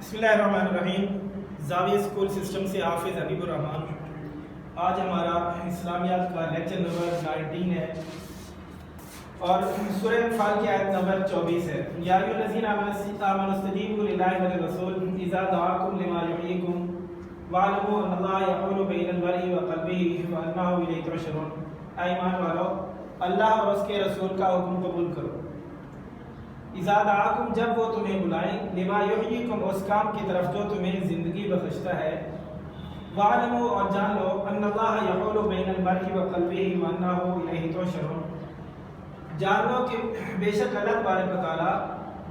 بسم اللہ الرحمن الرحیم۔ زاویہ اسکول سسٹم سے حافظ حبیب الرحمان۔ آج ہمارا اسلامیات کا لیکچر نمبر 19 ہے اور سورہ انفال کی آیت نمبر 24 ہے۔ یا ایھا الذین آمنوا استجیبوا للہ وللرسول اذا دعاکم لما یحییکم واعلموا ان اللہ یحول بین المرء وقلبہ وانہ الیہ تحشرون۔ اے ایمان والو، اللہ اور اس کے رسول کا حکم قبول کرو۔ اذا دعاکم، جب وہ تمہیں بلائیں، لما یحییکم، اس کام کی طرف جو تمہیں زندگی بخشتا ہے، وَاعْلَمُوا، اور جان لو، ان اللہ یحول بین المرء وقلبہ وانہ الیہ تحشرون، جان لو کہ بے شک اللہ تبارک و تعالی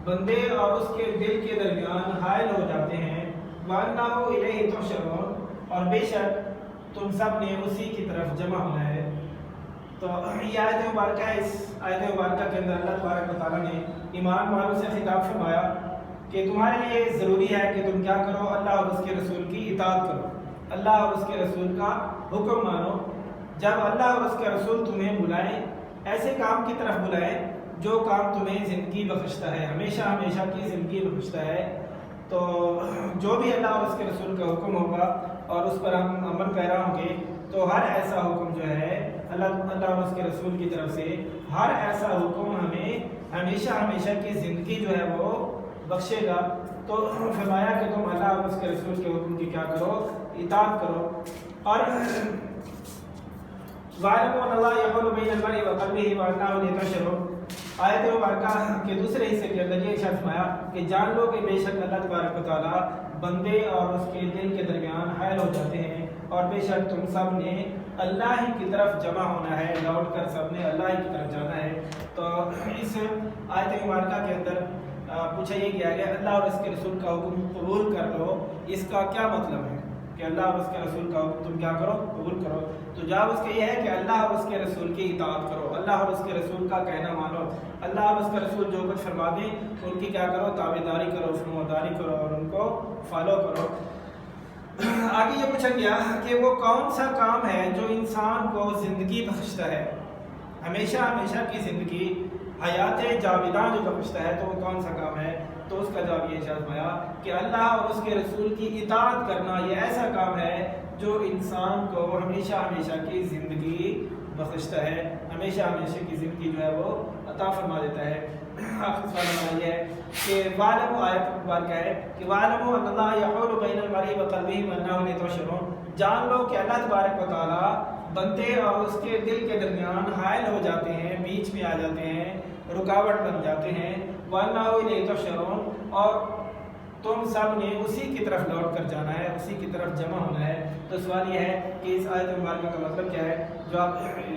بندے اور اس کے دل کے درمیان حائل ہو جاتے ہیں، وانہ الیہ تحشرون، اور بے شک تم سب نے اسی کی طرف جمع ہونا ہے۔ تو یہ آیت مبارکہ ہے۔ اس آیت مبارکہ کے اندر اللہ تبارک و تعالیٰ نے ایمان والوں سے خطاب فرمایا کہ تمہارے لیے ضروری ہے کہ تم کیا کرو، اللہ اور اس کے رسول کی اطاعت کرو، اللہ اور اس کے رسول کا حکم مانو۔ جب اللہ اور اس کے رسول تمہیں بلائیں، ایسے کام کی طرف بلائیں جو کام تمہیں زندگی بخشتا ہے، ہمیشہ ہمیشہ کی زندگی بخشتا ہے، تو جو بھی اللہ اور اس کے رسول کا حکم ہوگا اور اس پر ہم عمل پیرا ہوں گے، تو ہر ایسا حکم جو ہے اللہ اور اس کے رسول کی طرف سے، ہر ایسا حکم ہمیں ہمیشہ ہمیشہ کی زندگی جو ہے وہ بخشے گا۔ تو فرمایا کہ تم اللہ اور اس کے رسول کے حکم کی کیا کرو، اطاعت کرو۔ اور وَاعْلَمُوا أَنَّ اللَّهَ يَحُولُ بَيْنَ الْمَرْءِ وَقَلْبِهِ وَأَنَّهُ إِلَيْهِ تُحْشَرُونَ۔ آیت مبارکہ کے دوسرے حصے کے اندر یہ ارشاد فرمایا کہ جان لو کہ بے شک اللہ تبارک و تعالیٰ بندے اور اس کے دل کے درمیان حائل ہو جاتے ہیں، اور بے شک تم سب نے اللہ ہی کی طرف جمع ہونا ہے، لوٹ کر سب نے اللہ ہی کی طرف جانا ہے۔ تو اس آیت مبارکہ کے اندر پوچھا یہ گیا کہ اللہ اور اس کے رسول کا حکم قبول کر لو، اس کا کیا مطلب ہے کہ اللہ اور اس کے رسول کا حکم تم کیا کرو، قبول کرو؟ تو جواب اس کا یہ ہے کہ اللہ اور اس کے رسول کی اطاعت کرو، اللہ اور اس کے رسول کا کہنا مانو، اللہ اور اس کا رسول جو کچھ فرما دیں ان کی کیا کرو، تابعداری کرو، فرمانبرداری کرو اور ان کو فالو کرو۔ آگے یہ پوچھا گیا کہ وہ کون سا کام ہے جو انسان کو زندگی بخشتا ہے، ہمیشہ ہمیشہ کی زندگی، حیات جاویداں جو بخشتا ہے، تو وہ کون سا کام ہے؟ تو اس کا جواب یہ ارشاد فرمایا کہ اللہ اور اس کے رسول کی اطاعت کرنا یہ ایسا کام ہے جو انسان کو ہمیشہ ہمیشہ کی زندگی بخشتا ہے، ہمیشہ ہمیشہ کی زندگی جو ہے وہ عطا فرما دیتا ہے۔ آخر سوال یہ ہے کہ وَاعْلَمُوا، آیت مبارکہ ہے کہ وَاعْلَمُوا أَنَّ اللَّهَ يَحُولُ بَيْنَ الْمَرْءِ وَقَلْبِهِ وَأَنَّهُ إِلَيْهِ تُحْشَرُونَ، جان لو کہ اللہ تبارک و تعالیٰ بندے اور اس کے دل کے درمیان حائل ہو جاتے ہیں، بیچ میں آ جاتے ہیں، رکاوٹ بن جاتے ہیں، وَأَنَّهُ إِلَيْهِ تُحْشَرُونَ، اور تم سب نے اسی کی طرف لوٹ کر جانا ہے، اسی کی طرف جمع ہونا ہے۔ تو سوال یہ ہے کہ اس آیت مبارکہ کا مطلب کیا ہے؟ جواب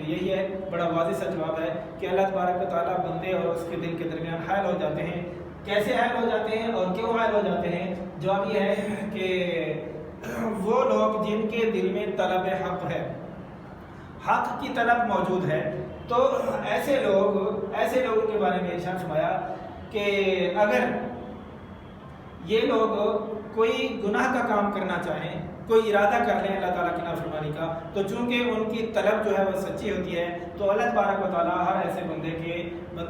یہی ہے، بڑا واضح سا جواب ہے کہ اللہ تبارک و تعالیٰ بندے اور اس کے دل کے درمیان حائل ہو جاتے ہیں۔ کیسے حائل ہو جاتے ہیں اور کیوں حائل ہو جاتے ہیں؟ جواب یہ ہے کہ وہ لوگ جن کے دل میں طلب حق ہے، حق کی طلب موجود ہے، تو ایسے لوگوں کے بارے میں ارشاد فرمایا کہ اگر یہ لوگ کوئی گناہ کا کام کرنا چاہیں، کوئی ارادہ کر لیں اللہ تعالیٰ کی نافرمانی کا، تو چونکہ ان کی طلب جو ہے وہ سچی ہوتی ہے، تو اللہ تبارک و تعالیٰ ہر ایسے بندے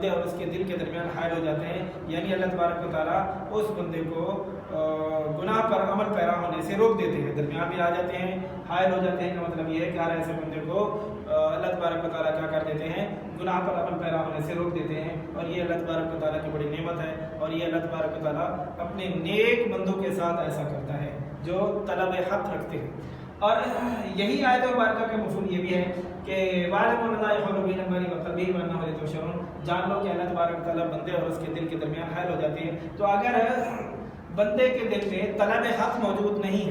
اور اس کے دل کے درمیان حائل ہو جاتے ہیں، یعنی اللہ تبارک و تعالیٰ اس بندے کو گناہ پر عمل پیرا ہونے سے روک دیتے ہیں، درمیان بھی آ جاتے ہیں، حائل ہو جاتے ہیں۔ کا مطلب یہ ہے کہ ہر ایسے بندے کو اللہ تبارک و تعالیٰ کیا کر دیتے ہیں، گناہ پر عمل پیرا ہونے سے روک دیتے ہیں، اور یہ اللہ تبارک و تعالیٰ کی بڑی نعمت ہے، اور یہ اللہ تبارک و تعالیٰ اپنے نیک بندوں کے ساتھ ایسا کرتا ہے جو طلب حق رکھتے ہیں۔ اور یہی آیت مبارکہ کا مفہوم یہ بھی ہے کہ وَاعْلَمُوا أَنَّ اللَّهَ يَحُولُ بَيْنَ الْمَرْءِ وَقَلْبِهِ وَأَنَّهُ إِلَيْهِ تُحْشَرُونَ، جان لو کہ اللہ تبارک و تعالیٰ بندے اور اس کے دل کے درمیان حائل ہو جاتے ہیں۔ تو اگر بندے کے دل میں طلب حق موجود نہیں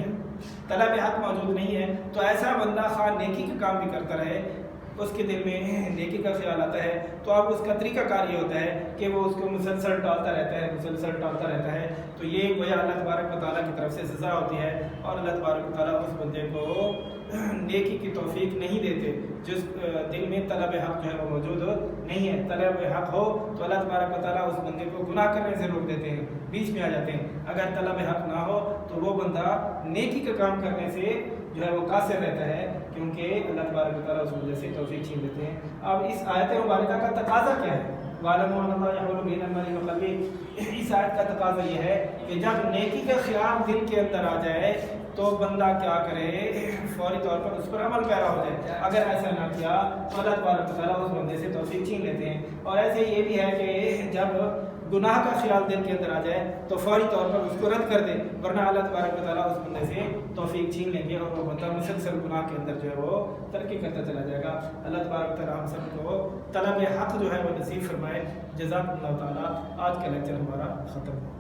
ہے، تو ایسا بندہ خواہ نیکی کا کام بھی کرتا رہے، اس کے دل میں نیکی کا خیال آتا ہے، تو اب اس کا طریقہ کار یہ ہوتا ہے کہ وہ اس کو مسلسل ٹالتا رہتا ہے، تو یہ گویا اللہ تبارک و تعالیٰ کی طرف سے سزا ہوتی ہے، اور اللہ تبارک و تعالیٰ اس بندے کو نیکی کی توفیق نہیں دیتے جس دل میں طلب حق جو ہے وہ موجود نہیں ہے۔ طلب حق ہو تو اللہ تبارک و تعالیٰ اس بندے کو گناہ کرنے سے روک دیتے ہیں، بیچ میں آ جاتے ہیں۔ اگر طلب حق نہ ہو تو وہ بندہ نیکی کا کام کرنے سے جو ہے وہ قاصر رہتا ہے، کیونکہ اللہ تبارک و تعالیٰ اس وجہ سے توفیق چھین لیتے ہیں۔ اب اس آیت مبارکہ کا تقاضا کیا ہے؟ وَاعْلَمُوا أَنَّ اللَّهَ يَحُولُ بَيْنَ الْمَرْءِ وَقَلْبِهِ۔ اس آیت کا تقاضا یہ ہے کہ جب نیکی کا خیال دل کے اندر آ جائے تو بندہ کیا کرے، فوری طور پر اس پر عمل پیرا ہو جائے۔ اگر ایسا نہ کیا تو اللہ تبارک و تعالیٰ اس بندے سے توفیق چھین لیتے ہیں۔ اور ایسے یہ بھی ہے کہ جب گناہ کا خیال دل کے اندر آ جائے تو فوری طور پر اس کو رد کر دے، ورنہ اللہ تبارک و تعالیٰ اس بندے سے توفیق چھین لیں گے اور وہ بندہ مسلسل گناہ کے اندر جو ہے وہ ترقی کرتا چلا جائے گا۔ اللہ تبارک و تعالیٰ ہم سب کو طلب حق جو ہے وہ نصیب فرمائے۔ جزاک اللہ تعالیٰ۔ آج کا لیکچر ہمارا ختم ہو۔